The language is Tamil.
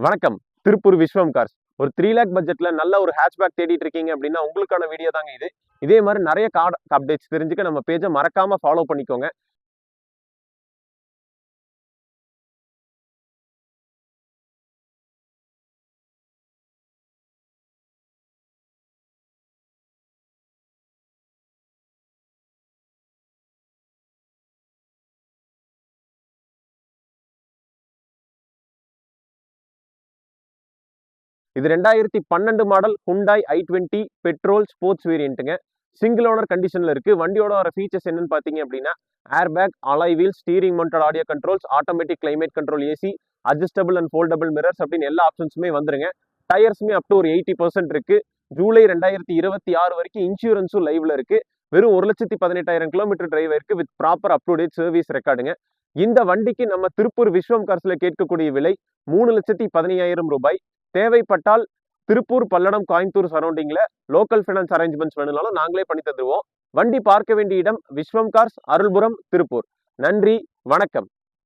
வணக்கம். திருப்பூர் விஸ்வம் கார்ஸ். ஒரு 3 லேக் பட்ஜெட்ல நல்ல ஒரு ஹேட்ச்பேக் தேடிட்டு இருக்கீங்க அப்படின்னா உங்களுக்கான வீடியோ தாங்க இது. இதே மாதிரி நிறைய கார் அப்டேட்ஸ் தெரிஞ்சுக்க நம்ம பேஜை மறக்காம ஃபாலோ பண்ணிக்கோங்க. இது 2012 model Hyundai i20 petrol sports வேரியன்ட்டுங்க. சிங்கிள் ஓனர் கண்டிஷன்ல இருக்கு. வண்டியோட வர ஃபீச்சர்ஸ் என்னன்னு பாத்தீங்க அப்படின்னா air bag, alloy wheel, steering mounted audio controls, automatic climate control AC, adjustable and foldable mirrors அப்படின்னு எல்லா ஆப்ஷன்ஸுமே வந்துருங்க. டயர்ஸுமே அப் டு ஒரு 80% இருக்கு. ஜூலை 2026 வரைக்கும் இன்சூரன்ஸும் லைவ்ல இருக்கு. வெறும் 1,18,000 கிலோமீட்டர் டிரைவ் இருக்கு with proper up to date service ரெக்கார்டுங்க. இந்த வண்டிக்கு நம்ம திருப்பூர் விஸ்வம் கார்ஸ்ல கேட்கக்கூடிய விலை 3,15,000 ரூபாய். தேவைப்பட்டால் திருப்பூர், பல்லடம், கோயம்புத்தூர் சரௌண்டிங்ல லோக்கல் ஃபைனான்ஸ் அரேஞ்ச்மெண்ட்ஸ் வேணும்னாலும் நாங்களே பண்ணி தந்துருவோம். வண்டி பார்க்க வேண்டிய இடம் விஸ்வம் கார்ஸ், அருள்புரம், திருப்பூர். நன்றி, வணக்கம்.